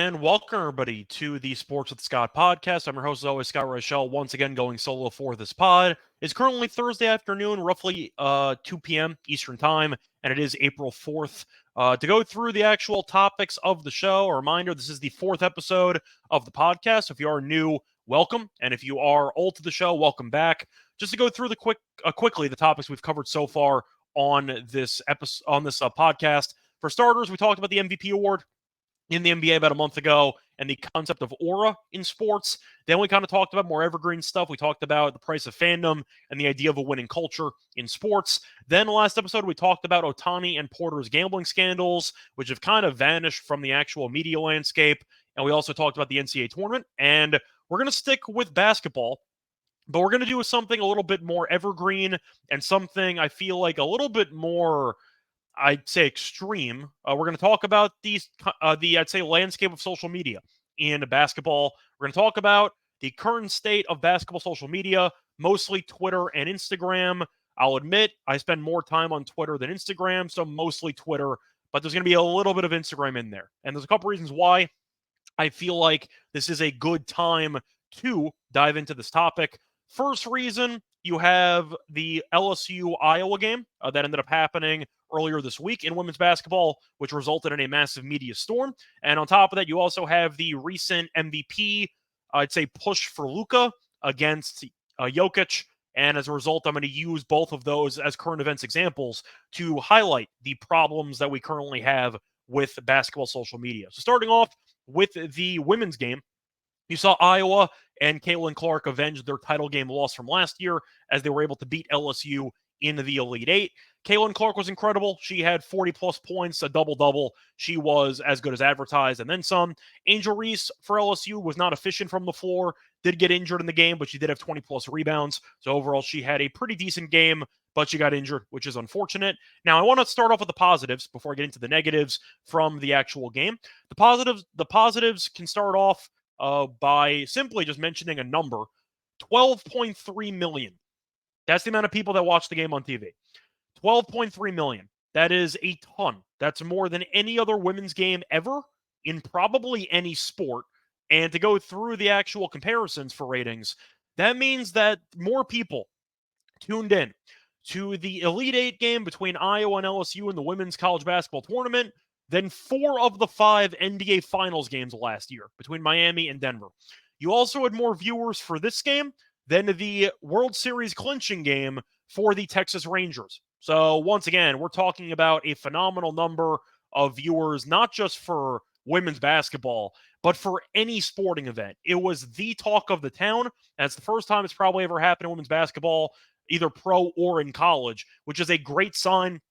And welcome everybody to the Sports with Scott podcast. I'm your host, as always, Scott Rochelle, once again going solo for this pod. It's currently Thursday afternoon, roughly 2 p.m. Eastern Time, and it is April 4th. To go through the actual topics of the show, a reminder, this is the 4th episode of the podcast. So if you are new, welcome. And if you are old to the show, welcome back. Just to go through quickly the topics we've covered so far on this episode, podcast. For starters, we talked about the MVP award in the NBA about a month ago and the concept of aura in sports. Then we kind of talked about more evergreen stuff. We talked about the price of fandom and the idea of a winning culture in sports. Then the last episode, we talked about Ohtani and Porter's gambling scandals, which have kind of vanished from the actual media landscape. And we also talked about the NCAA tournament. And we're going to stick with basketball, but we're going to do something a little bit more evergreen and something I feel like a little bit more, I'd say, extreme. We're going to talk about the I'd say landscape of social media in basketball. We're going to talk about the current state of basketball social media, mostly Twitter and Instagram. I'll admit I spend more time on Twitter than Instagram, so mostly Twitter, but there's going to be a little bit of Instagram in there. And there's a couple reasons why I feel like this is a good time to dive into this topic. First reason, you have the LSU Iowa game that ended up happening earlier this week in women's basketball, which resulted in a massive media storm. And on top of that, you also have the recent MVP, I'd say, push for Luka against Jokic. And as a result, I'm going to use both of those as current events examples to highlight the problems that we currently have with basketball social media. So starting off with the women's game, you saw Iowa and Caitlin Clark avenge their title game loss from last year as they were able to beat LSU in the Elite Eight. Caitlin Clark was incredible. She had 40-plus points, a double-double. She was as good as advertised, and then some. Angel Reese for LSU was not efficient from the floor, did get injured in the game, but she did have 20-plus rebounds. So overall, she had a pretty decent game, but she got injured, which is unfortunate. Now, I want to start off with the positives before I get into the negatives from the actual game. The positives can start off by simply just mentioning a number, 12.3 million. That's the amount of people that watch the game on TV. 12.3 million. That is a ton. That's more than any other women's game ever in probably any sport. And to go through the actual comparisons for ratings, that means that more people tuned in to the Elite Eight game between Iowa and LSU in the women's college basketball tournament than 4 of the 5 NBA Finals games last year between Miami and Denver. You also had more viewers for this game than the World Series clinching game for the Texas Rangers. So once again, we're talking about a phenomenal number of viewers, not just for women's basketball, but for any sporting event. It was the talk of the town, and it's the first time it's probably ever happened in women's basketball, either pro or in college, which is a great sign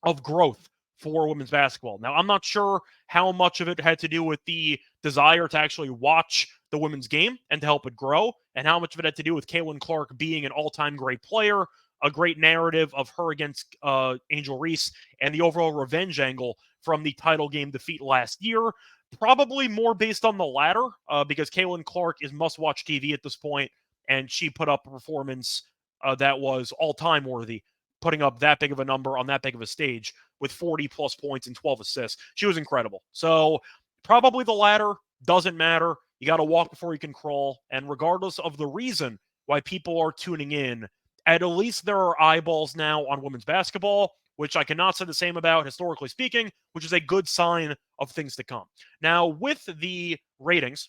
of growth for women's basketball. Now, I'm not sure how much of it had to do with the desire to actually watch the women's game and to help it grow, and how much of it had to do with Caitlin Clark being an all-time great player, a great narrative of her against Angel Reese, and the overall revenge angle from the title game defeat last year. Probably more based on the latter, because Caitlin Clark is must-watch TV at this point, and she put up a performance that was all-time worthy, putting up that big of a number on that big of a stage with 40-plus points and 12 assists. She was incredible. So probably the latter. Doesn't matter. You got to walk before you can crawl. And regardless of the reason why people are tuning in, at least there are eyeballs now on women's basketball, which I cannot say the same about, historically speaking, which is a good sign of things to come. Now, with the ratings,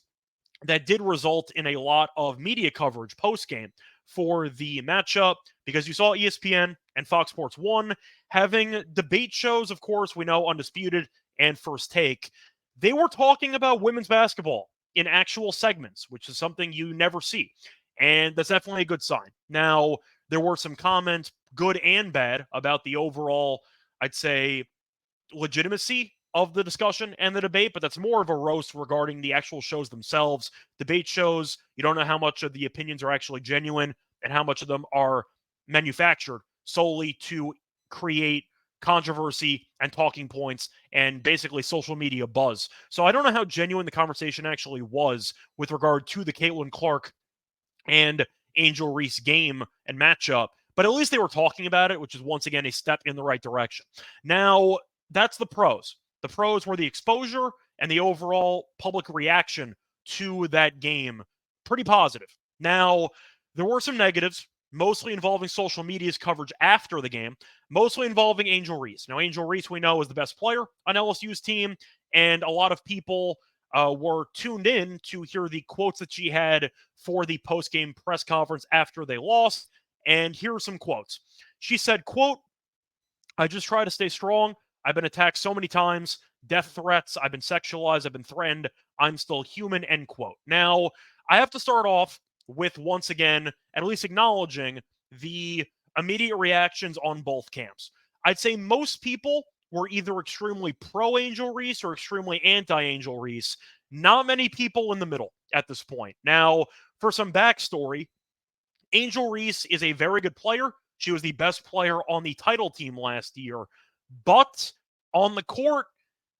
that did result in a lot of media coverage post-game for the matchup, because you saw ESPN and Fox Sports 1 having debate shows, of course, we know Undisputed and First Take. They were talking about women's basketball in actual segments, which is something you never see. And that's definitely a good sign. Now, there were some comments, good and bad, about the overall, I'd say, legitimacy of the discussion and the debate, but that's more of a roast regarding the actual shows themselves. Debate shows, you don't know how much of the opinions are actually genuine and how much of them are manufactured solely to create controversy and talking points and basically social media buzz. So I don't know how genuine the conversation actually was with regard to the Caitlin Clark and Angel Reese game and matchup, but at least they were talking about it, which is once again a step in the right direction. Now, that's the pros. The pros were the exposure and the overall public reaction to that game pretty positive. Now, there were some negatives, mostly involving social media's coverage after the game, mostly involving Angel Reese. Now, Angel Reese, we know, is the best player on LSU's team, and a lot of people were tuned in to hear the quotes that she had for the post-game press conference after they lost. And here are some quotes. She said, quote, "I just try to stay strong. I've been attacked so many times, death threats, I've been sexualized, I've been threatened. I'm still human," end quote. Now, I have to start off with, once again, at least acknowledging the immediate reactions on both camps. I'd say most people were either extremely pro Angel Reese or extremely anti Angel Reese. Not many people in the middle at this point. Now, for some backstory, Angel Reese is a very good player. She was the best player on the title team last year. But on the court,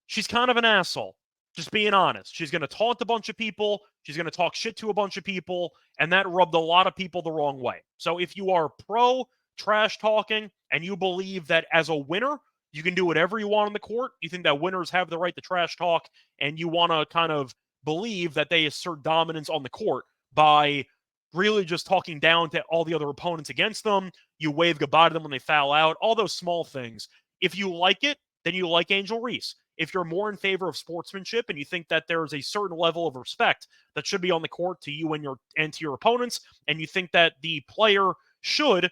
she's kind of an asshole. Just being honest. She's going to taunt a bunch of people. She's going to talk shit to a bunch of people. And that rubbed a lot of people the wrong way. So if you are pro trash talking and you believe that as a winner, you can do whatever you want on the court, you think that winners have the right to trash talk, and you want to kind of believe that they assert dominance on the court by really just talking down to all the other opponents against them, you wave goodbye to them when they foul out, all those small things. If you like it, then you like Angel Reese. If you're more in favor of sportsmanship and you think that there is a certain level of respect that should be on the court to you and to your opponents, and you think that the player should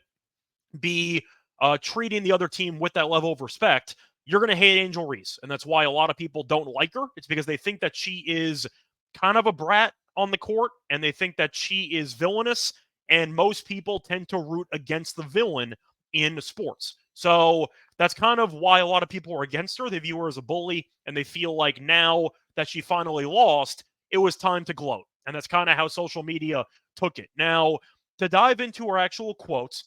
be treating the other team with that level of respect, you're going to hate Angel Reese. And that's why a lot of people don't like her. It's because they think that she is kind of a brat on the court, and they think that she is villainous. And most people tend to root against the villain in sports. So that's kind of why a lot of people are against her. They view her as a bully, and they feel like now that she finally lost, it was time to gloat. And that's kind of how social media took it. Now, to dive into her actual quotes,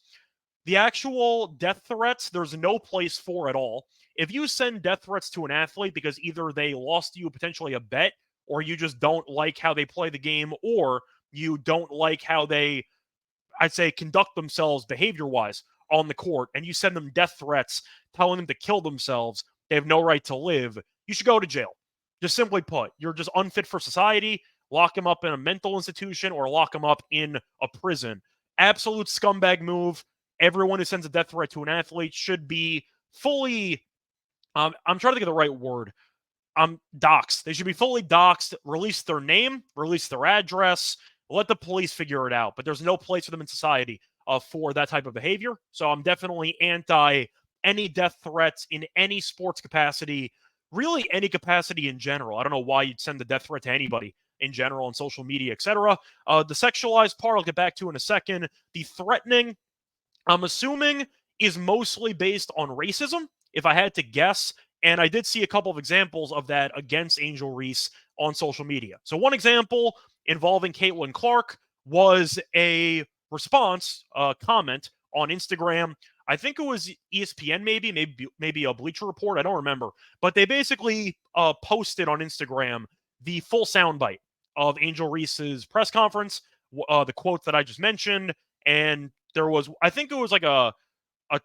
the actual death threats, there's no place for at all. If you send death threats to an athlete because either they lost you potentially a bet, or you just don't like how they play the game, or you don't like how they, I'd say, conduct themselves behavior-wise on the court, and you send them death threats telling them to kill themselves, they have no right to live, you should go to jail. Just simply put, you're just unfit for society. Lock them up in a mental institution or lock them up in a prison. Absolute scumbag move. Everyone who sends a death threat to an athlete should be fully, I'm trying to think of the right word, doxxed. They should be fully doxxed, release their name, release their address, let the police figure it out. But there's no place for them in society for that type of behavior. So I'm definitely anti any death threats in any sports capacity, really any capacity in general. I don't know why you'd send a death threat to anybody in general on social media, etc. The sexualized part, I'll get back to in a second. The threatening, I'm assuming, is mostly based on racism, if I had to guess. And I did see a couple of examples of that against Angel Reese on social media. So one example involving Caitlin Clark was a response, comment on Instagram. I think it was ESPN, maybe a Bleacher Report. I don't remember. But they basically posted on Instagram the full soundbite of Angel Reese's press conference, the quote that I just mentioned. And there was, I think it was like a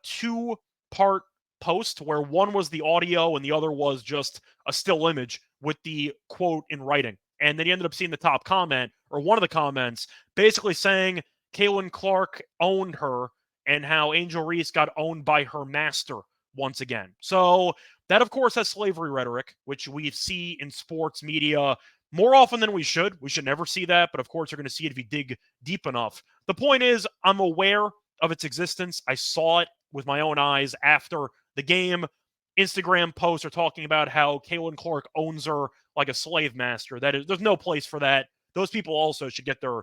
two-part post where one was the audio and the other was just a still image with the quote in writing. And then you ended up seeing the top comment, or one of the comments, basically saying Caitlin Clark owned her and how Angel Reese got owned by her master once again. So that, of course, has slavery rhetoric, which we see in sports media more often than we should. We should never see that, but of course you're going to see it if you dig deep enough. The point is, I'm aware of its existence. I saw it with my own eyes after the game. Instagram posts are talking about how Caitlin Clark owns her like a slave master. That is, there's no place for that. Those people also should get their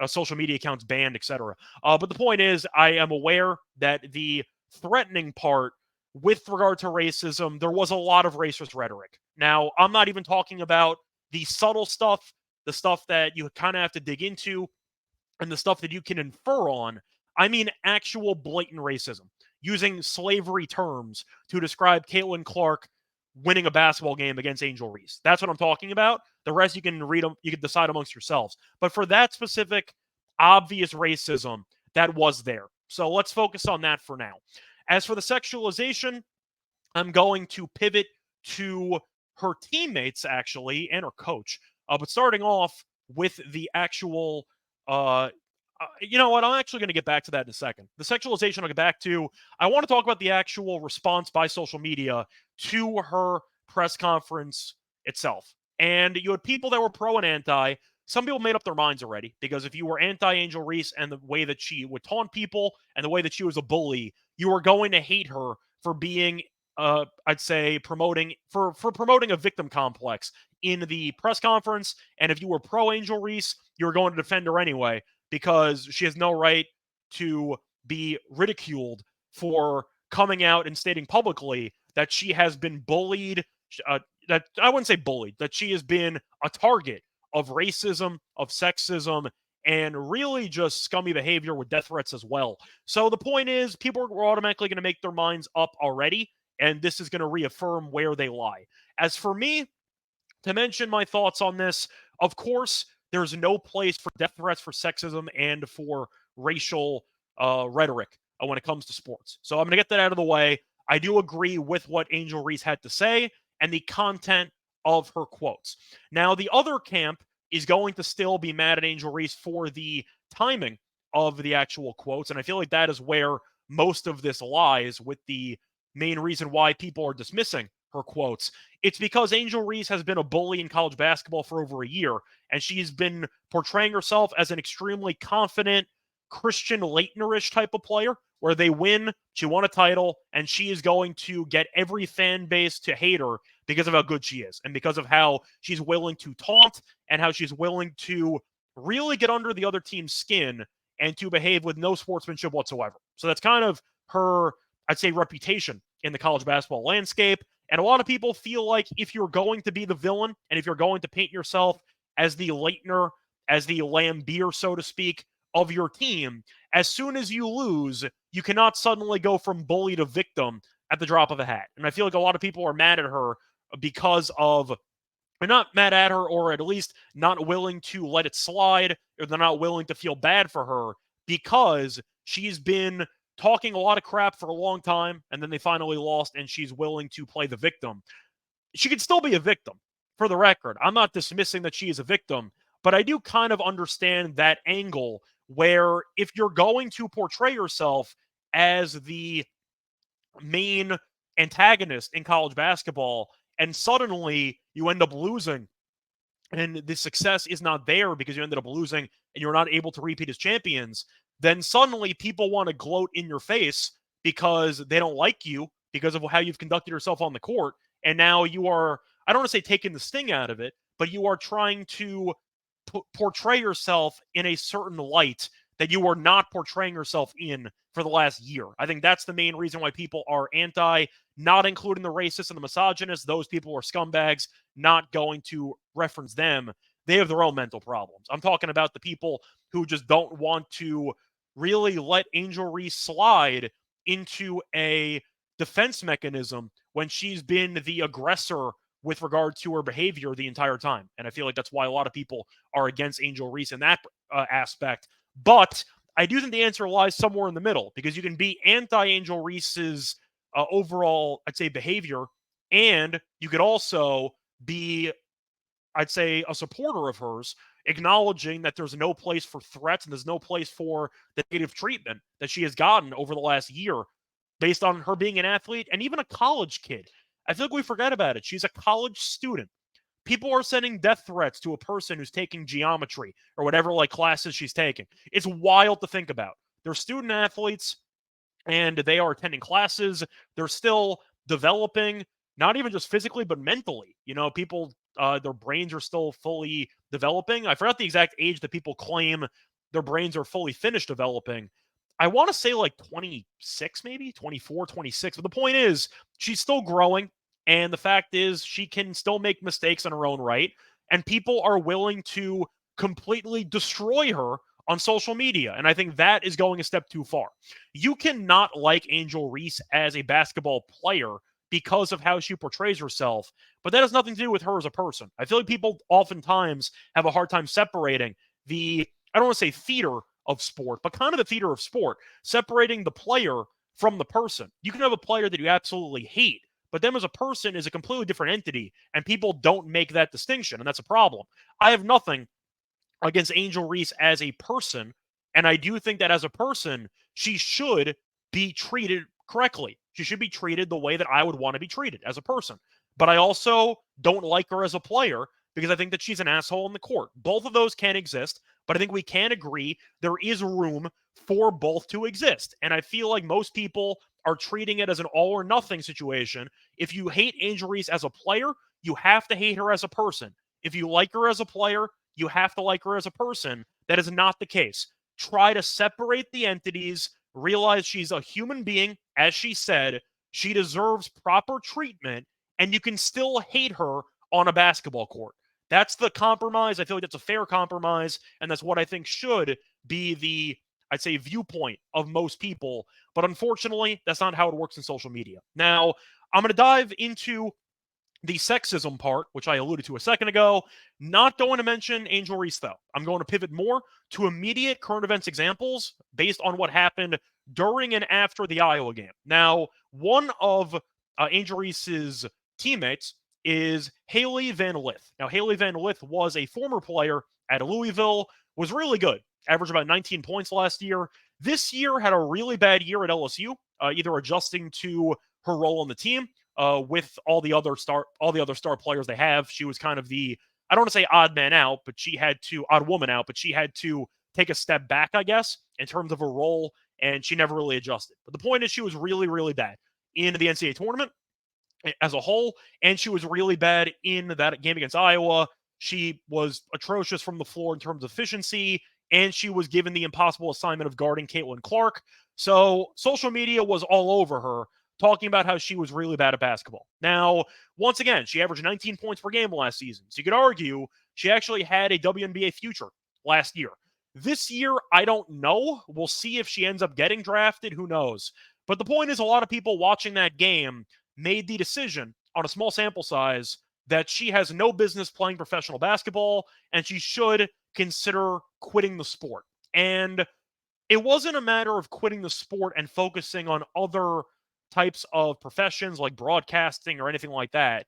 social media accounts banned, etc. But the point is, I am aware that the threatening part with regard to racism, there was a lot of racist rhetoric. Now, I'm not even talking about the subtle stuff, the stuff that you kind of have to dig into, and the stuff that you can infer on. I mean actual blatant racism, using slavery terms to describe Caitlin Clark winning a basketball game against Angel Reese. That's what I'm talking about. The rest you can read them, you can decide amongst yourselves. But for that specific obvious racism, that was there. So let's focus on that for now. As for the sexualization, I'm going to pivot to her teammates, actually, and her coach. But starting off with the actual, you know what? I'm actually going to get back to that in a second. The sexualization I'll get back to. I want to talk about the actual response by social media to her press conference itself. And you had people that were pro and anti. Some people made up their minds already, because if you were anti Angel Reese and the way that she would taunt people and the way that she was a bully, you were going to hate her for being, I'd say, promoting a victim complex in the press conference. And if you were pro Angel Reese, you were going to defend her anyway, because she has no right to be ridiculed for coming out and stating publicly that she has been bullied. That I wouldn't say bullied, that she has been a target of racism, of sexism, and really just scummy behavior with death threats as well. So the point is, people are automatically going to make their minds up already, and this is going to reaffirm where they lie. As for me, to mention my thoughts on this, of course, there's no place for death threats, for sexism, and for racial rhetoric when it comes to sports. So I'm going to get that out of the way. I do agree with what Angel Reese had to say and the content of her quotes. Now, the other camp is going to still be mad at Angel Reese for the timing of the actual quotes, and I feel like that is where most of this lies, with the main reason why people are dismissing her quotes. It's because Angel Reese has been a bully in college basketball for over a year, and she's been portraying herself as an extremely confident, Christian Laettner-ish type of player, where they win, she won a title, and she is going to get every fan base to hate her because of how good she is, and because of how she's willing to taunt, and how she's willing to really get under the other team's skin and to behave with no sportsmanship whatsoever. So that's kind of her, I'd say, reputation in the college basketball landscape. And a lot of people feel like if you're going to be the villain, and if you're going to paint yourself as the Laettner, as the Lambeer, so to speak, of your team, as soon as you lose, you cannot suddenly go from bully to victim at the drop of a hat. And I feel like a lot of people are mad at her because of, they're not mad at her, or at least not willing to let it slide, or they're not willing to feel bad for her, because she's been talking a lot of crap for a long time, and then they finally lost, and she's willing to play the victim. She could still be a victim, for the record. I'm not dismissing that she is a victim, but I do kind of understand that angle, where if you're going to portray yourself as the main antagonist in college basketball, and suddenly you end up losing, and the success is not there because you ended up losing and you're not able to repeat as champions, then suddenly people want to gloat in your face because they don't like you because of how you've conducted yourself on the court. And now you are, I don't want to say taking the sting out of it, but you are trying to portray yourself in a certain light that you are not portraying yourself in for the last year. I think that's the main reason why people are anti, not including the racists and the misogynists. Those people are scumbags, not going to reference them. They have their own mental problems. I'm talking about the people who just don't want to really let Angel Reese slide into a defense mechanism when she's been the aggressor with regard to her behavior the entire time. And I feel like that's why a lot of people are against Angel Reese in that aspect. But I do think the answer lies somewhere in the middle, because you can be anti-Angel Reese's overall, I'd say, behavior, and you could also be, I'd say, a supporter of hers, acknowledging that there's no place for threats and there's no place for the negative treatment that she has gotten over the last year based on her being an athlete and even a college kid. I feel like we forget about it. She's a college student. People are sending death threats to a person who's taking geometry or whatever like classes she's taking. It's wild to think about. They're student athletes and they are attending classes. They're still developing, not even just physically, but mentally. You know, people, their brains are still fully developing. I forgot the exact age that people claim their brains are fully finished developing. I want to say like 26, maybe 24, 26. But the point is, she's still growing. And the fact is, she can still make mistakes in her own right. And people are willing to completely destroy her on social media. And I think that is going a step too far. You cannot like Angel Reese as a basketball player because of how she portrays herself, but that has nothing to do with her as a person. I feel like people oftentimes have a hard time separating the, I don't want to say theater of sport, but kind of the theater of sport, separating the player from the person. You can have a player that you absolutely hate, but them as a person is a completely different entity, and people don't make that distinction, and that's a problem. I have nothing against Angel Reese as a person, and I do think that as a person, she should be treated correctly. She should be treated the way that I would want to be treated as a person. But I also don't like her as a player because I think that she's an asshole in the court. Both of those can exist, but I think we can agree there is room for both to exist. And I feel like most people are treating it as an all or nothing situation. If you hate Angel Reese as a player, you have to hate her as a person. If you like her as a player, you have to like her as a person. That is not the case. Try to separate the entities, realize she's a human being. As she said, she deserves proper treatment, and you can still hate her on a basketball court. That's the compromise. I feel like that's a fair compromise, and that's what I think should be the, I'd say, viewpoint of most people. But unfortunately, that's not how it works in social media. Now, I'm going to dive into the sexism part, which I alluded to a second ago. Not going to mention Angel Reese, though. I'm going to pivot more to immediate current events examples based on what happened during and after the Iowa game. Now, one of Angel Reese's teammates is Haley Van Lith. Now, Haley Van Lith was a former player at Louisville, was really good, averaged about 19 points last year. This year had a really bad year at LSU, either adjusting to her role on the team with all the other star players they have. She was kind of the, I don't want to say odd woman out, but she had to take a step back, I guess, in terms of a role, and she never really adjusted. But the point is, she was really, really bad in the NCAA tournament as a whole, and she was really bad in that game against Iowa. She was atrocious from the floor in terms of efficiency, and she was given the impossible assignment of guarding Caitlin Clark. So social media was all over her, talking about how she was really bad at basketball. Now, once again, she averaged 19 points per game last season. So you could argue she actually had a WNBA future last year. This year, I don't know. We'll see if she ends up getting drafted. Who knows? But the point is, a lot of people watching that game made the decision on a small sample size that she has no business playing professional basketball and she should consider quitting the sport. And it wasn't a matter of quitting the sport and focusing on other types of professions like broadcasting or anything like that.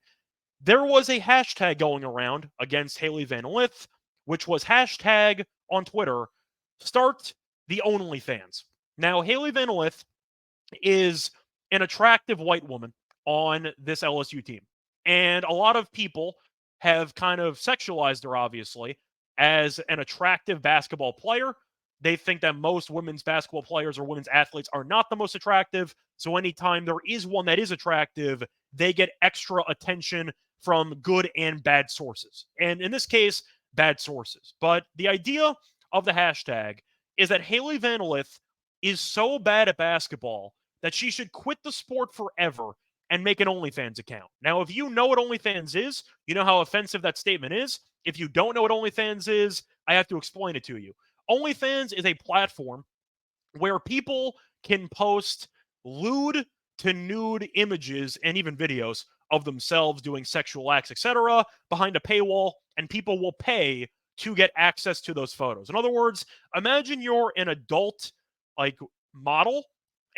There was a hashtag going around against Haley Van Lith, which was hashtag on Twitter, start the OnlyFans. Now, Haley Van Lith is an attractive white woman on this LSU team. And a lot of people have kind of sexualized her, obviously, as an attractive basketball player. They think that most women's basketball players or women's athletes are not the most attractive. So anytime there is one that is attractive, they get extra attention from good and bad sources. And in this case, bad sources. But the idea of the hashtag is that Haley Van Lith is so bad at basketball that she should quit the sport forever and make an OnlyFans account. Now, if you know what OnlyFans is, you know how offensive that statement is. If you don't know what OnlyFans is, I have to explain it to you. OnlyFans is a platform where people can post lewd to nude images and even videos of themselves doing sexual acts, etc., behind a paywall, and people will pay to get access to those photos. In other words, imagine you're an adult like model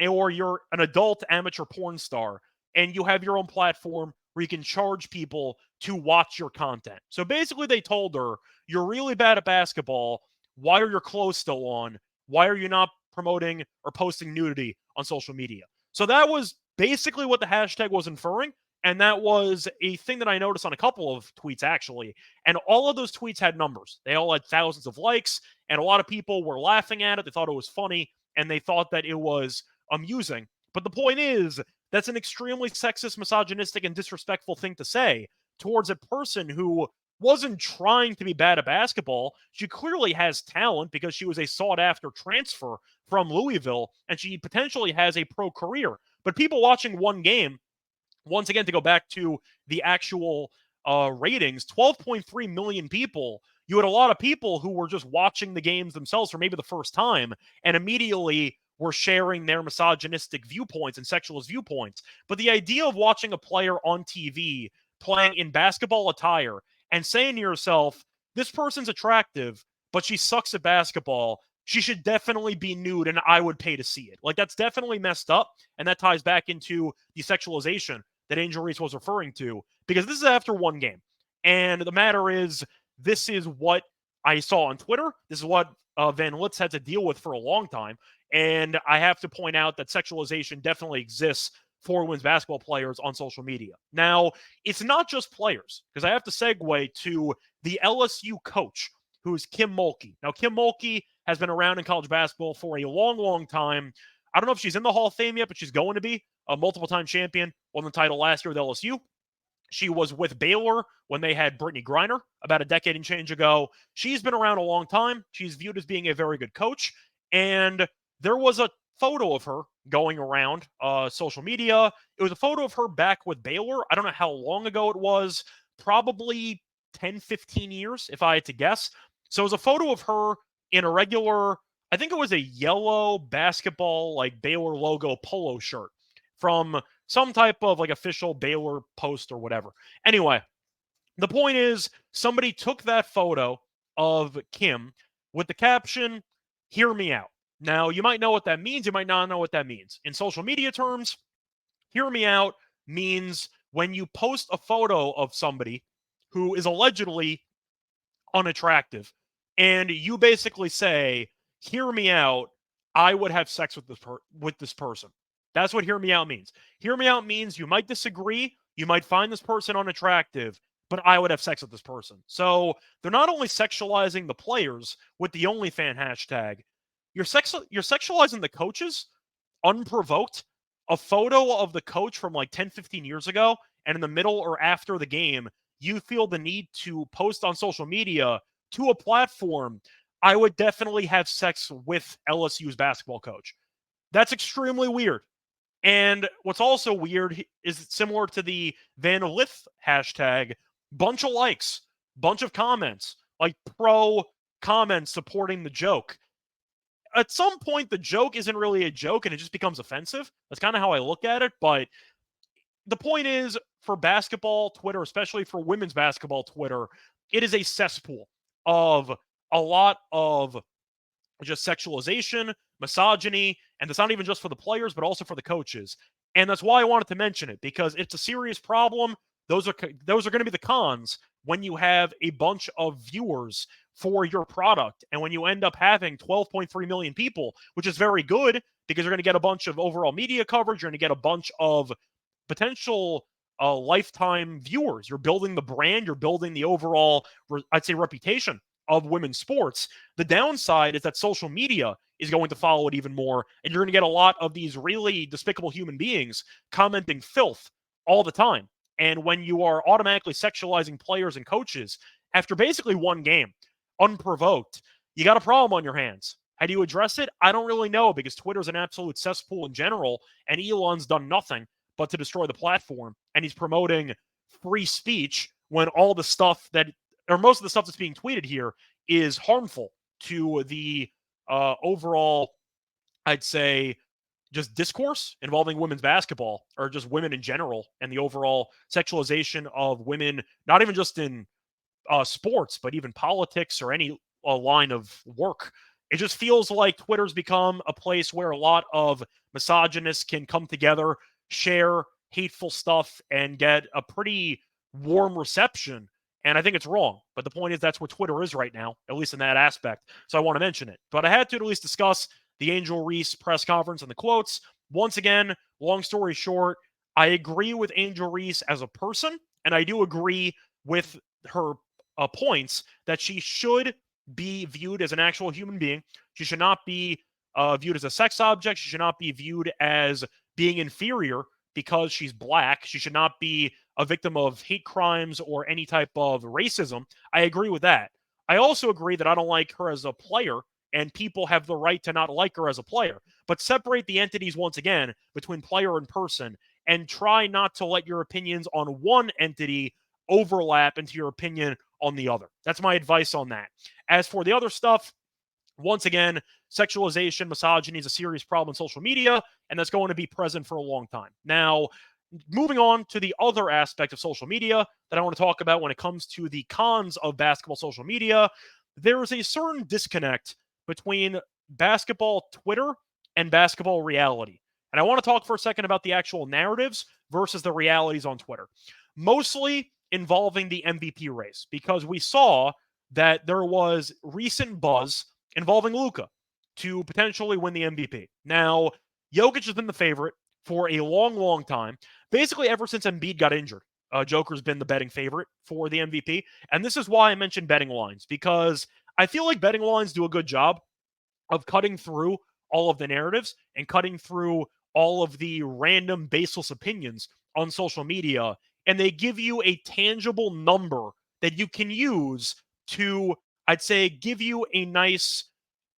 or you're an adult amateur porn star and you have your own platform where you can charge people to watch your content. So basically they told her, you're really bad at basketball. Why are your clothes still on? Why are you not promoting or posting nudity on social media? So that was basically what the hashtag was inferring. And that was a thing that I noticed on a couple of tweets, actually. And all of those tweets had numbers. They all had thousands of likes, and a lot of people were laughing at it. They thought it was funny, and they thought that it was amusing. But the point is, that's an extremely sexist, misogynistic, and disrespectful thing to say towards a person who wasn't trying to be bad at basketball. She clearly has talent because she was a sought-after transfer from Louisville, and she potentially has a pro career. But people watching one game, once again, to go back to the actual ratings, 12.3 million people. You had a lot of people who were just watching the games themselves for maybe the first time and immediately were sharing their misogynistic viewpoints and sexualist viewpoints. But the idea of watching a player on TV playing in basketball attire and saying to yourself, this person's attractive, but she sucks at basketball, she should definitely be nude and I would pay to see it. Like, that's definitely messed up, and that ties back into the sexualization that Angel Reese was referring to, because this is after one game. And the matter is, this is what I saw on Twitter. This is what Van Litz had to deal with for a long time. And I have to point out that sexualization definitely exists for women's basketball players on social media. Now, it's not just players, because I have to segue to the LSU coach, who is Kim Mulkey. Now, Kim Mulkey has been around in college basketball for a long, long time. I don't know if she's in the Hall of Fame yet, but she's going to be a multiple-time champion. Won the title last year with LSU. She was with Baylor when they had Brittany Griner about a decade and change ago. She's been around a long time. She's viewed as being a very good coach. And there was a photo of her going around social media. It was a photo of her back with Baylor. I don't know how long ago it was. Probably 10, 15 years, if I had to guess. So it was a photo of her in a regular, I think it was a yellow basketball, like Baylor logo polo shirt from some type of like official Baylor post or whatever. Anyway, the point is, somebody took that photo of Kim with the caption, "Hear me out." Now, you might know what that means. You might not know what that means. In social media terms, "hear me out" means when you post a photo of somebody who is allegedly unattractive and you basically say, "Hear me out, I would have sex with this person." That's what "hear me out" means. "Hear me out" means you might disagree, you might find this person unattractive, but I would have sex with this person. So they're not only sexualizing the players with the OnlyFan hashtag, you're sexualizing the coaches unprovoked. A photo of the coach from like 10, 15 years ago, and in the middle or after the game, you feel the need to post on social media to a platform, "I would definitely have sex with LSU's basketball coach." That's extremely weird. And what's also weird is similar to the Van Lith hashtag, bunch of likes, bunch of comments, like pro comments supporting the joke. At some point, the joke isn't really a joke and it just becomes offensive. That's kind of how I look at it. But the point is, for basketball Twitter, especially for women's basketball Twitter, it is a cesspool of a lot of just sexualization, misogyny, and it's not even just for the players, but also for the coaches. And that's why I wanted to mention it, because it's a serious problem. Those are going to be the cons when you have a bunch of viewers for your product, and when you end up having 12.3 million people, which is very good because you're going to get a bunch of overall media coverage, you're going to get a bunch of potential lifetime viewers. You're building the brand, you're building the overall, I'd say, reputation of women's sports. The downside is that social media is going to follow it even more, and you're going to get a lot of these really despicable human beings commenting filth all the time. And when you are automatically sexualizing players and coaches after basically one game, unprovoked, you got a problem on your hands. How do you address it? I don't really know, because Twitter's an absolute cesspool in general, and Elon's done nothing but to destroy the platform. And he's promoting free speech when all the stuff that, or most of the stuff that's being tweeted here, is harmful to the overall, I'd say, just discourse involving women's basketball, or just women in general, and the overall sexualization of women, not even just in sports, but even politics or any line of work. It just feels like Twitter's become a place where a lot of misogynists can come together, share hateful stuff, and get a pretty warm reception. And I think it's wrong. But the point is, that's where Twitter is right now, at least in that aspect. So I want to mention it. But I had to at least discuss the Angel Reese press conference and the quotes. Once again, long story short, I agree with Angel Reese as a person, and I do agree with her points that she should be viewed as an actual human being. She should not be viewed as a sex object. She should not be viewed as being inferior because she's black. She should not be a victim of hate crimes or any type of racism. I agree with that. I also agree that I don't like her as a player, and people have the right to not like her as a player. But separate the entities once again between player and person, and try not to let your opinions on one entity overlap into your opinion on the other. That's my advice on that. As for the other stuff, once again, sexualization, misogyny is a serious problem in social media, and that's going to be present for a long time. Now, moving on to the other aspect of social media that I want to talk about when it comes to the cons of basketball social media, there is a certain disconnect between basketball Twitter and basketball reality. And I want to talk for a second about the actual narratives versus the realities on Twitter, mostly involving the MVP race, because we saw that there was recent buzz involving Luka to potentially win the MVP. Now, Jokic has been the favorite for a long, long time, basically ever since Embiid got injured. Joker's been the betting favorite for the MVP. And this is why I mentioned betting lines, because I feel like betting lines do a good job of cutting through all of the narratives and cutting through all of the random baseless opinions on social media. And they give you a tangible number that you can use to, I'd say, give you a nice,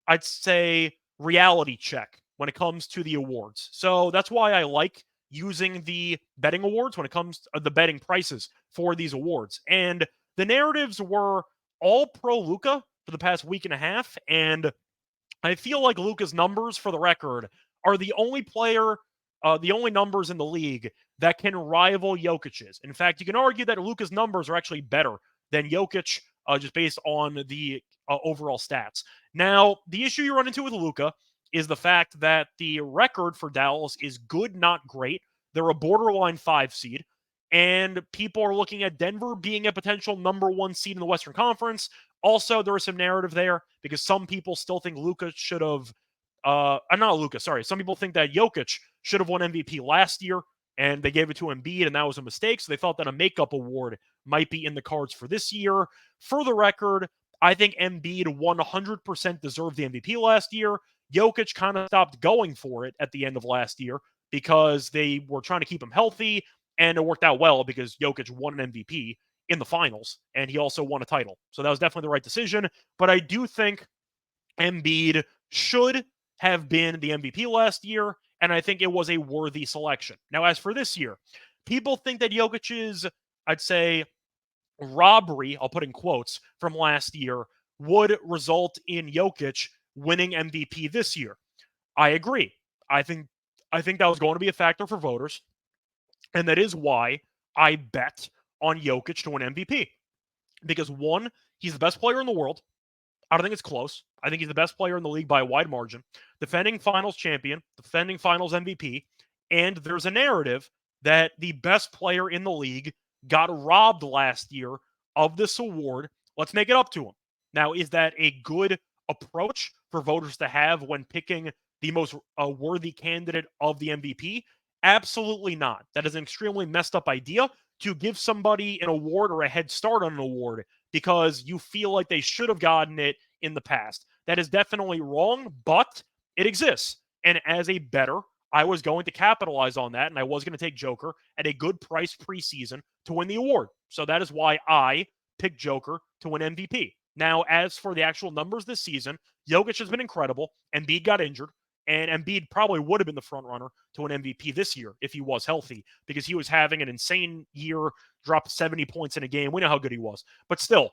I'd say, reality check when it comes to the awards. So that's why I like using the betting awards when it comes to the betting prices for these awards. And the narratives were all pro Luka for the past week and a half. And I feel like Luka's numbers, for the record, are the only the only numbers in the league that can rival Jokic's. In fact, you can argue that Luka's numbers are actually better than Jokic, just based on the overall stats. Now, the issue you run into with Luka is the fact that the record for Dallas is good, not great. They're a borderline 5 seed, and people are looking at Denver being a potential number 1 seed in the Western Conference. Also, there is some narrative there because some people still think Luka should have, not Luka, sorry. Some people think that Jokic should have won MVP last year, and they gave it to Embiid, and that was a mistake. So they thought that a makeup award might be in the cards for this year. For the record, I think Embiid 100% deserved the MVP last year. Jokic kind of stopped going for it at the end of last year because they were trying to keep him healthy, and it worked out well because Jokic won an MVP in the finals, and he also won a title. So that was definitely the right decision. But I do think Embiid should have been the MVP last year, and I think it was a worthy selection. Now, as for this year, people think that Jokic's, I'd say, robbery, I'll put in quotes, from last year would result in Jokic winning MVP this year. I agree. I think that was going to be a factor for voters, and that is why I bet on Jokic to win MVP. Because one, he's the best player in the world. I don't think it's close. I think he's the best player in the league by a wide margin. Defending finals champion, defending finals MVP, and there's a narrative that the best player in the league got robbed last year of this award. Let's make it up to him. Now, is that a good approach for voters to have when picking the most worthy candidate of the MVP? Absolutely not. That is an extremely messed up idea to give somebody an award or a head start on an award because you feel like they should have gotten it in the past. That is definitely wrong, but it exists. And as a bettor, I was going to capitalize on that, and I was going to take Joker at a good price preseason to win the award. So that is why I picked Joker to win MVP. Now, as for the actual numbers this season, Jokic has been incredible. Embiid got injured, and Embiid probably would have been the front runner to win MVP this year if he was healthy because he was having an insane year, dropped 70 points in a game. We know how good he was. But still,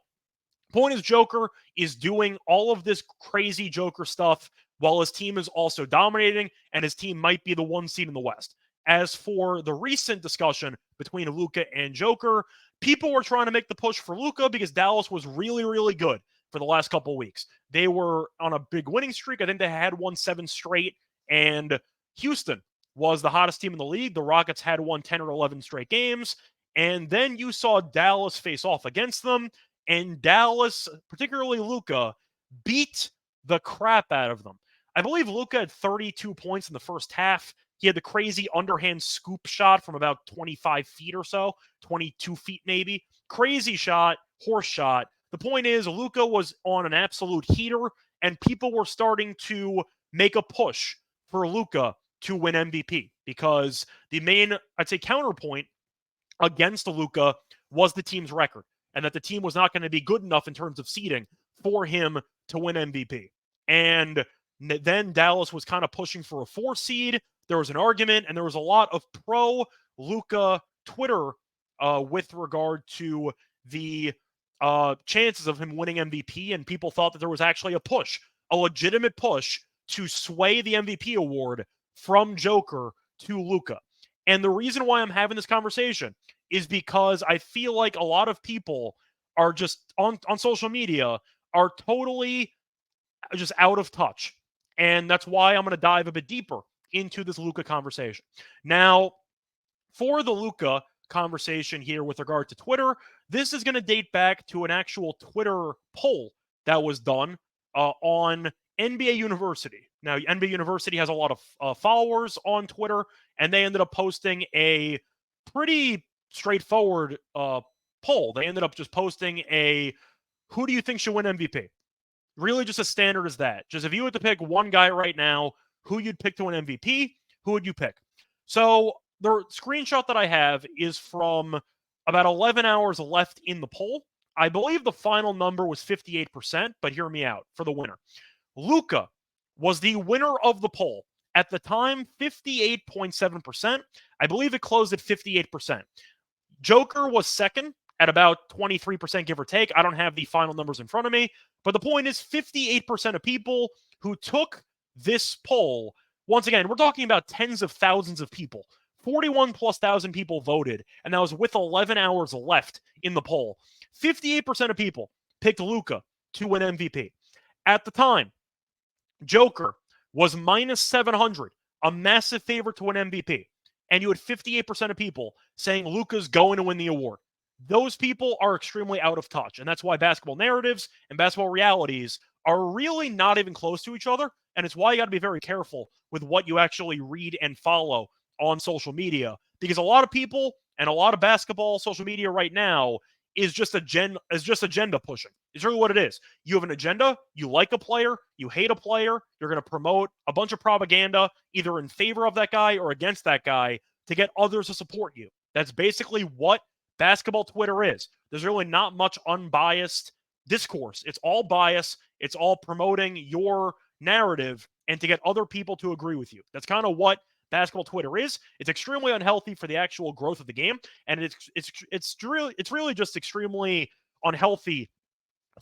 point is Joker is doing all of this crazy Joker stuff while his team is also dominating, and his team might be the 1 seed in the West. As for the recent discussion between Luka and Joker, people were trying to make the push for Luka because Dallas was really, really good for the last couple weeks. They were on a big winning streak. I think they had won 7 straight, and Houston was the hottest team in the league. The Rockets had won 10 or 11 straight games, and then you saw Dallas face off against them, and Dallas, particularly Luka, beat the crap out of them. I believe Luka had 32 points in the first half. He had the crazy underhand scoop shot from about 25 feet or so, 22 feet maybe. Crazy shot, horse shot. The point is, Luka was on an absolute heater, and people were starting to make a push for Luka to win MVP because the main, I'd say, counterpoint against Luka was the team's record, and that the team was not going to be good enough in terms of seeding for him to win MVP. And then Dallas was kind of pushing for a 4 seed. There was an argument, and there was a lot of pro Luka Twitter with regard to the chances of him winning MVP, and people thought that there was actually a push, a legitimate push to sway the MVP award from Joker to Luka. And the reason why I'm having this conversation is because I feel like a lot of people are just on social media are totally just out of touch. And that's why I'm going to dive a bit deeper into this Luka conversation. Now, for the Luka conversation here with regard to Twitter, this is going to date back to an actual Twitter poll that was done on NBA University. Now, NBA University has a lot of followers on Twitter, and they ended up posting a pretty straightforward poll. They ended up just posting a who do you think should win MVP? Really just as standard as that. Just if you had to pick one guy right now, who you'd pick to win MVP, who would you pick? So the screenshot that I have is from about 11 hours left in the poll. I believe the final number was 58%, but hear me out for the winner. Luka was the winner of the poll. At the time, 58.7%. I believe it closed at 58%. Joker was second at about 23%, give or take. I don't have the final numbers in front of me, but the point is 58% of people who took this poll, once again, we're talking about tens of thousands of people. 41 plus thousand people voted, and that was with 11 hours left in the poll. 58% of people picked Luka to win MVP. At the time, Joker was minus 700, a massive favorite to win MVP. And you had 58% of people saying Luka's going to win the award. Those people are extremely out of touch. And that's why basketball narratives and basketball realities are really not even close to each other. And it's why you got to be very careful with what you actually read and follow on social media. Because a lot of people and a lot of basketball social media right now is just agenda pushing. It's really what it is. You have an agenda, you like a player, you hate a player, you're going to promote a bunch of propaganda either in favor of that guy or against that guy to get others to support you. That's basically what basketball Twitter is. There's really not much unbiased discourse. It's all bias. It's all promoting your narrative and to get other people to agree with you. That's kind of what basketball Twitter is. It's extremely unhealthy for the actual growth of the game, and it's really just extremely unhealthy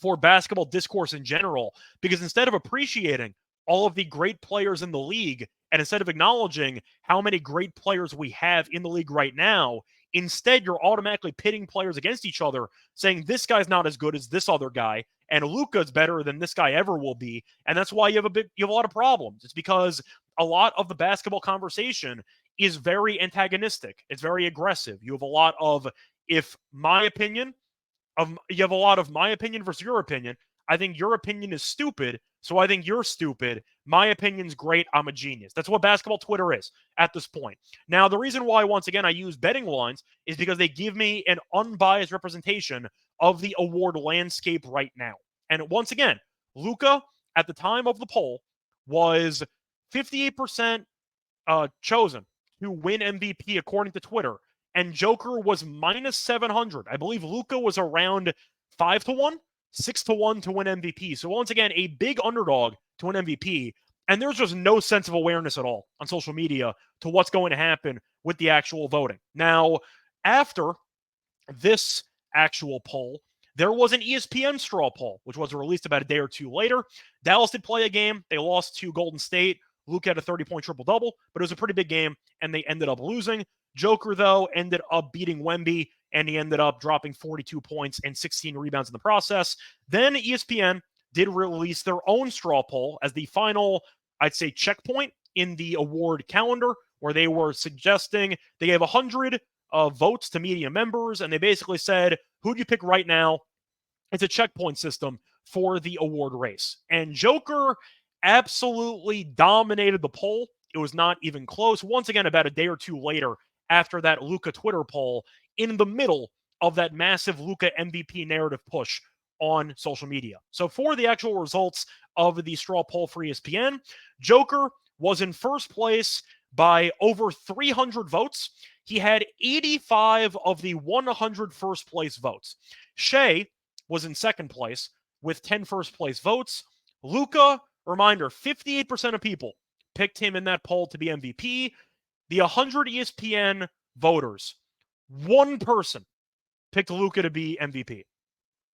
for basketball discourse in general, because instead of appreciating all of the great players in the league and instead of acknowledging how many great players we have in the league right now, instead you're automatically pitting players against each other, saying this guy's not as good as this other guy and Luka's better than this guy ever will be. And that's why you have a lot of problems. It's because a lot of the basketball conversation is very antagonistic. It's very aggressive. You have a lot of my opinion versus your opinion. I think your opinion is stupid, so I think you're stupid. My opinion's great. I'm a genius. That's what basketball Twitter is at this point. Now, the reason why, once again, I use betting lines is because they give me an unbiased representation of the award landscape right now. And once again, Luka, at the time of the poll, was 58% chosen to win MVP according to Twitter, and Joker was minus 700. I believe Luka was around 5-1, 6-1 to win MVP. So once again, a big underdog to win MVP, and there's just no sense of awareness at all on social media to what's going to happen with the actual voting. Now, after this actual poll, there was an ESPN straw poll, which was released about a day or two later. Dallas did play a game. They lost to Golden State. Luke had a 30-point triple-double, but it was a pretty big game, and they ended up losing. Joker, though, ended up beating Wemby, and he ended up dropping 42 points and 16 rebounds in the process. Then ESPN did release their own straw poll as the final, I'd say, checkpoint in the award calendar, where they were suggesting they gave 100 votes to media members, and they basically said, who do you pick right now? It's a checkpoint system for the award race. And Joker absolutely dominated the poll. It was not even close. Once again, about a day or two later, after that Luka Twitter poll, in the middle of that massive Luka MVP narrative push on social media. So for the actual results of the straw poll for ESPN, Joker was in first place by over 300 votes. He had 85 of the 100 first place votes. Shea was in second place with 10 first place votes. Luka, reminder, 58% of people picked him in that poll to be MVP. The 100 ESPN voters, one person picked Luka to be MVP.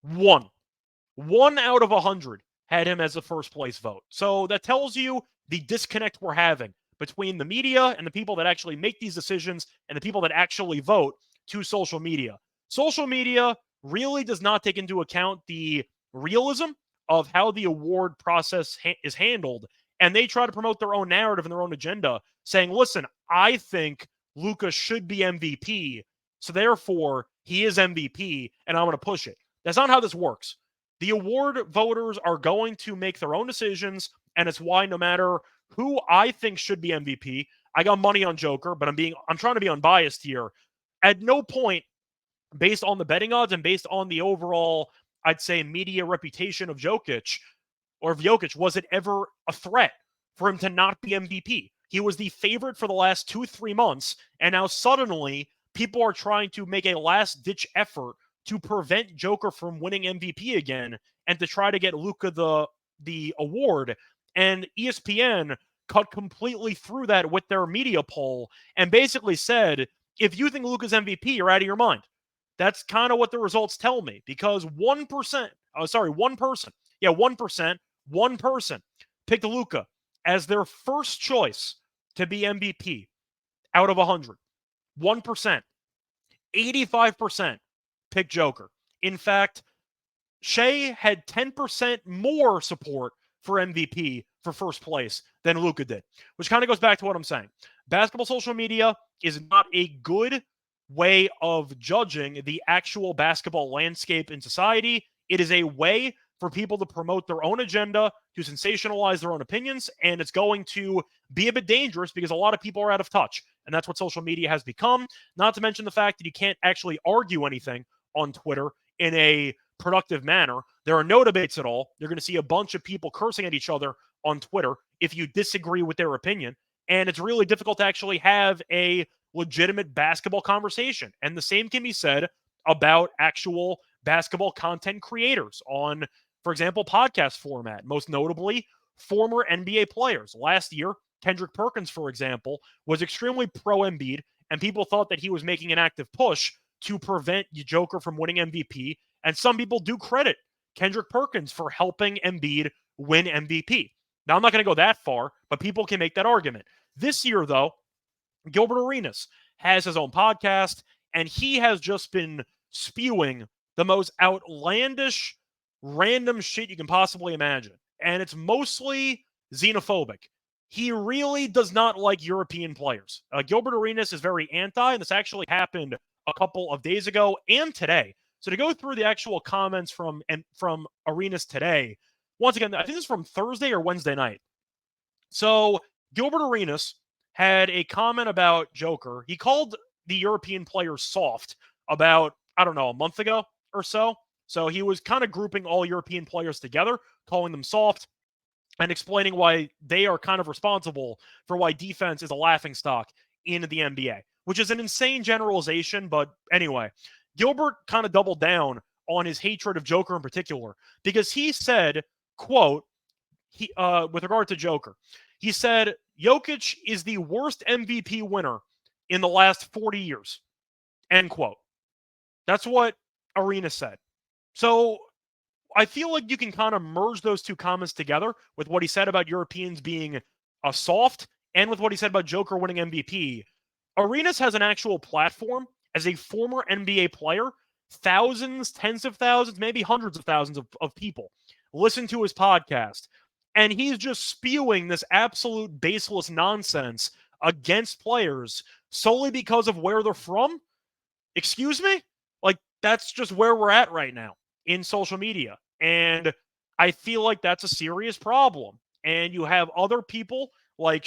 One out of 100 had him as a first place vote. So that tells you the disconnect we're having between the media and the people that actually make these decisions and the people that actually vote to social media. Social media really does not take into account the realism of how the award process is handled And they try to promote their own narrative and their own agenda, saying, listen, I think Luka should be MVP. So therefore, he is MVP, and I'm going to push it. That's not how this works. The award voters are going to make their own decisions, and it's why no matter who I think should be MVP, I got money on Joker, but I'm trying to be unbiased here. At no point, based on the betting odds and based on the overall, I'd say, media reputation of Jokic, was it ever a threat for him to not be MVP? He was the favorite for the last 2-3 months, and now suddenly people are trying to make a last-ditch effort to prevent Joker from winning MVP again and to try to get Luka the award. And ESPN cut completely through that with their media poll and basically said, if you think Luka's MVP, you're out of your mind. That's kind of what the results tell me, because 1%, one person picked Luka as their first choice to be MVP out of 100. 1%. 85% picked Joker. In fact, Shea had 10% more support for MVP for first place than Luka did, which kind of goes back to what I'm saying. Basketball social media is not a good way of judging the actual basketball landscape in society. It is a way for people to promote their own agenda, to sensationalize their own opinions, and it's going to be a bit dangerous because a lot of people are out of touch, and that's what social media has become. Not to mention the fact that you can't actually argue anything on Twitter in a productive manner. There are no debates at all. You're going to see a bunch of people cursing at each other on Twitter if you disagree with their opinion, and it's really difficult to actually have a legitimate basketball conversation. And the same can be said about actual basketball content creators on, for example, podcast format, most notably former NBA players. Last year, Kendrick Perkins, for example, was extremely pro Embiid, and people thought that he was making an active push to prevent Joker from winning MVP. And some people do credit Kendrick Perkins for helping Embiid win MVP. Now, I'm not going to go that far, but people can make that argument. This year, though, Gilbert Arenas has his own podcast, and he has just been spewing the most outlandish, random shit you can possibly imagine. And it's mostly xenophobic. He really does not like European players. Gilbert Arenas is very anti, and this actually happened a couple of days ago and today. So to go through the actual comments from Arenas today, once again, I think this is from Thursday or Wednesday night. So Gilbert Arenas had a comment about Joker. He called the European players soft about, I don't know, a month ago or so. So he was kind of grouping all European players together, calling them soft, and explaining why they are kind of responsible for why defense is a laughingstock in the NBA, which is an insane generalization. But anyway, Gilbert kind of doubled down on his hatred of Joker in particular, because he said, quote, with regard to Joker, he said, Jokic is the worst MVP winner in the last 40 years, end quote. That's what Arenas said. So I feel like you can kind of merge those two comments together with what he said about Europeans being a soft and with what he said about Joker winning MVP. Arenas has an actual platform as a former NBA player. Thousands, tens of thousands, maybe hundreds of thousands of people listen to his podcast. And he's just spewing this absolute baseless nonsense against players solely because of where they're from. Excuse me? Like, that's just where we're at right now in social media. And I feel like that's a serious problem. And you have other people like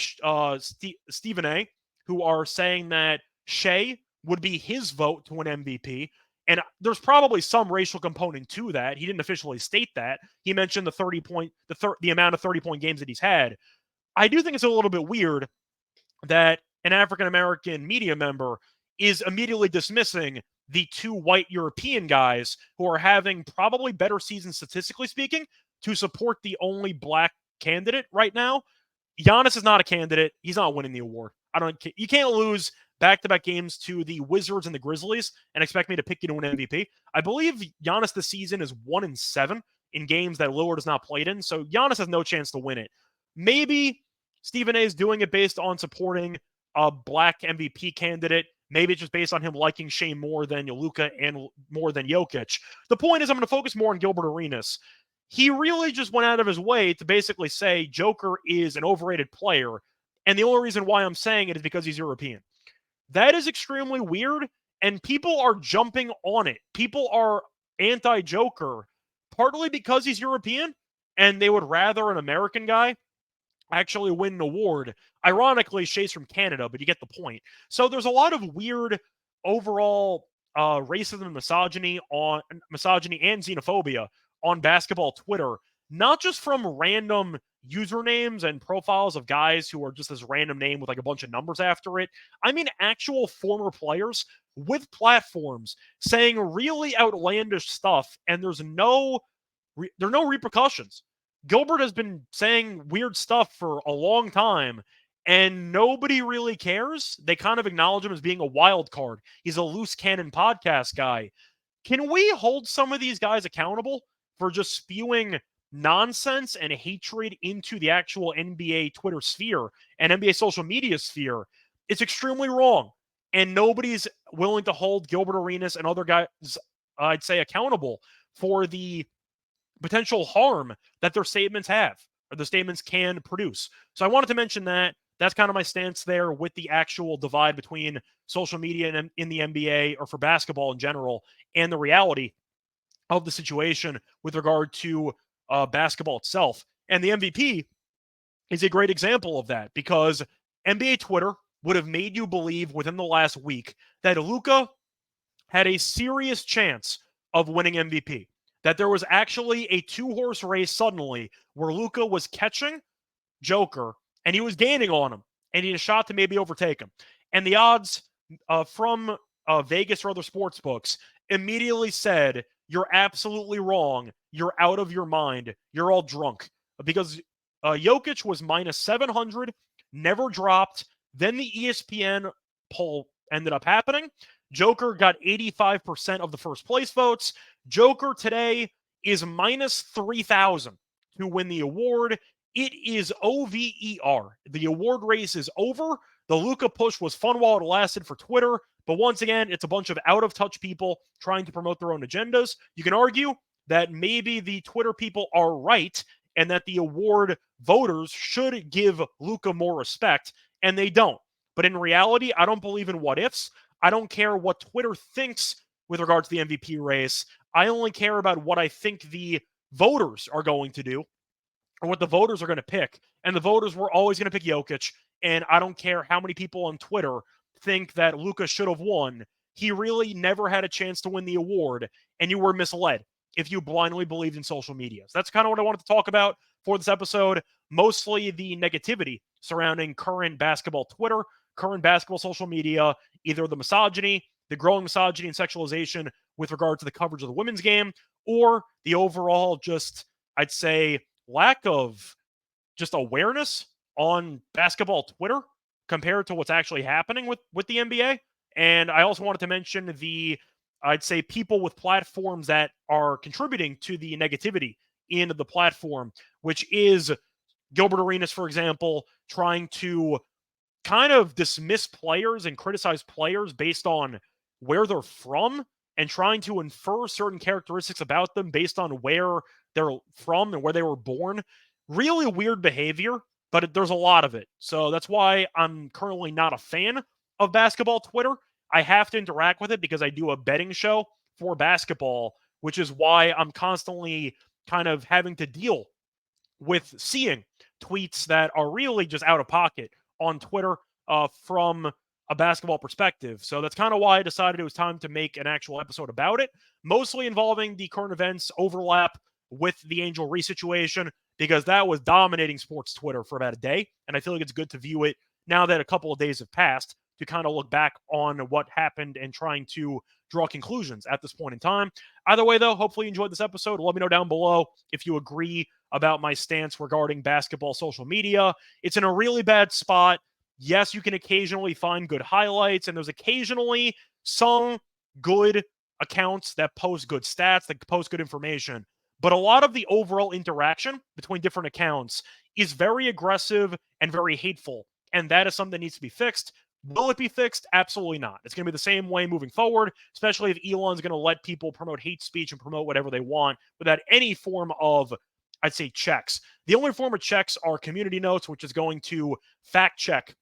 Stephen A., who are saying that Shea would be his vote to win MVP. And there's probably some racial component to that. He didn't officially state that. He mentioned the amount of 30-point games that he's had. I do think it's a little bit weird that an African-American media member is immediately dismissing the two white European guys who are having probably better seasons statistically speaking to support the only black candidate right now. Giannis is not a candidate. He's not winning the award. You can't lose back-to-back games to the Wizards and the Grizzlies and expect me to pick you to win MVP. I believe Giannis this season is 1-7 in games that Lillard has not played in, so Giannis has no chance to win it. Maybe Stephen A. is doing it based on supporting a black MVP candidate. Maybe it's just based on him liking Shea more than Luka and more than Jokic. The point is I'm going to focus more on Gilbert Arenas. he really just went out of his way to basically say Joker is an overrated player. And the only reason why I'm saying it is because he's European. That is extremely weird. And people are jumping on it. People are anti Joker, partly because he's European and they would rather an American guy actually win an award. Ironically, Shea's from Canada, but you get the point. So there's a lot of weird overall racism and misogyny and xenophobia on basketball Twitter, not just from random usernames and profiles of guys who are just this random name with like a bunch of numbers after it. I mean actual former players with platforms saying really outlandish stuff, and there are no repercussions. Gilbert has been saying weird stuff for a long time, and nobody really cares. They kind of acknowledge him as being a wild card. He's a loose cannon podcast guy. Can we hold some of these guys accountable for just spewing nonsense and hatred into the actual NBA Twitter sphere and NBA social media sphere? It's extremely wrong. And nobody's willing to hold Gilbert Arenas and other guys, I'd say, accountable for the potential harm that their statements have or the statements can produce. So I wanted to mention that. That's kind of my stance there with the actual divide between social media and in the NBA or for basketball in general and the reality of the situation with regard to basketball itself. And the MVP is a great example of that because NBA Twitter would have made you believe within the last week that Luka had a serious chance of winning MVP. That there was actually a two-horse race suddenly where Luka was catching Joker and he was gaining on him and he had a shot to maybe overtake him. And the odds from Vegas or other sports books immediately said, you're absolutely wrong. You're out of your mind. You're all drunk. Because Jokic was minus 700, never dropped. Then the ESPN poll ended up happening. Joker got 85% of the first place votes. Joker today is minus 3,000 to win the award. It is OVER. The award race is over. The Luka push was fun while it lasted for Twitter, but once again, it's a bunch of out-of-touch people trying to promote their own agendas. You can argue that maybe the Twitter people are right and that the award voters should give Luka more respect, and they don't. But in reality, I don't believe in what-ifs. I don't care what Twitter thinks with regard to the MVP race. I only care about what I think the voters are going to do or what the voters are going to pick. And the voters were always going to pick Jokic. And I don't care how many people on Twitter think that Luka should have won. He really never had a chance to win the award, and you were misled if you blindly believed in social media. So that's kind of what I wanted to talk about for this episode. Mostly the negativity surrounding current basketball Twitter, current basketball social media, either the misogyny, the growing misogyny and sexualization with regard to the coverage of the women's game, or the overall just, I'd say, lack of just awareness on basketball Twitter compared to what's actually happening with the NBA. And I also wanted to mention I'd say, people with platforms that are contributing to the negativity in the platform, which is Gilbert Arenas, for example, trying to kind of dismiss players and criticize players based on where they're from and trying to infer certain characteristics about them based on where they're from and where they were born. Really weird behavior, but there's a lot of it. So that's why I'm currently not a fan of basketball Twitter. I have to interact with it because I do a betting show for basketball, which is why I'm constantly kind of having to deal with seeing tweets that are really just out of pocket on Twitter from a basketball perspective. So that's kind of why I decided it was time to make an actual episode about it, mostly involving the current events overlap with the Angel Reese situation, because that was dominating sports Twitter for about a day. And I feel like it's good to view it now that a couple of days have passed to kind of look back on what happened and trying to draw conclusions at this point in time. Either way, though, hopefully you enjoyed this episode. Let me know down below if you agree about my stance regarding basketball social media. It's in a really bad spot. Yes, you can occasionally find good highlights, and there's occasionally some good accounts that post good stats, that post good information. But a lot of the overall interaction between different accounts is very aggressive and very hateful. And that is something that needs to be fixed. Will it be fixed? Absolutely not. It's going to be the same way moving forward, especially if Elon's going to let people promote hate speech and promote whatever they want without any form of, I'd say, checks. The only form of checks are community notes, which is going to fact check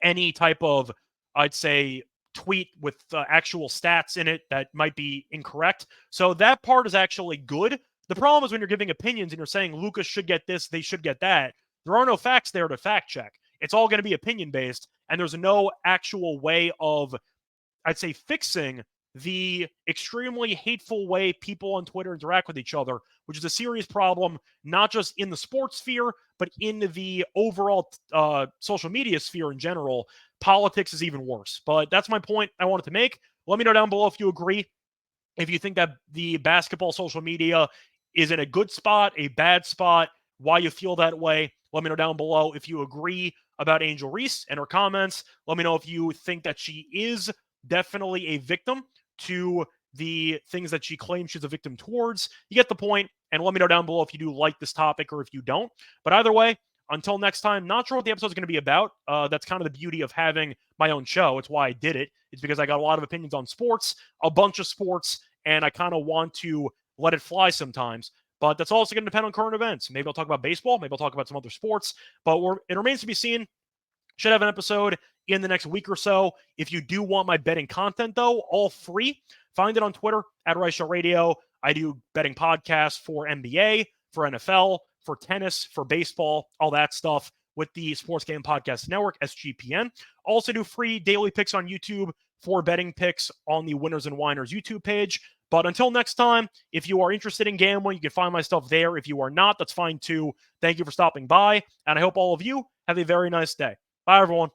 any type of, I'd say, tweet with actual stats in it that might be incorrect. So that part is actually good. The problem is when you're giving opinions and you're saying Lucas should get this, they should get that. There are no facts there to fact check. It's all going to be opinion based, and there's no actual way of, I'd say, fixing the extremely hateful way people on Twitter interact with each other, which is a serious problem, not just in the sports sphere, but in the overall social media sphere in general. Politics is even worse. But that's my point I wanted to make. Let me know down below if you agree, if you think that the basketball social media is in a good spot, a bad spot, why you feel that way. Let me know down below if you agree about Angel Reese and her comments. Let me know if you think that she is definitely a victim to the things that she claims she's a victim towards. You get the point, and let me know down below if you do like this topic or if you don't. But either way, until next time, not sure what the episode is going to be about. That's kind of the beauty of having my own show. It's why I did it. It's because I got a lot of opinions on sports, a bunch of sports, and I kind of want to let it fly sometimes. But that's also going to depend on current events. Maybe I'll talk about baseball. Maybe I'll talk about some other sports. But it remains to be seen. Should have an episode in the next week or so. If you do want my betting content, though, all free, find it on Twitter at Rice Show Radio. I do betting podcasts for NBA, for NFL, for tennis, for baseball, all that stuff with the Sports Game Podcast Network, SGPN. Also do free daily picks on YouTube for betting picks on the Winners and Whiners YouTube page. But until next time, if you are interested in gambling, you can find my stuff there. If you are not, that's fine too. Thank you for stopping by, and I hope all of you have a very nice day. Bye, everyone.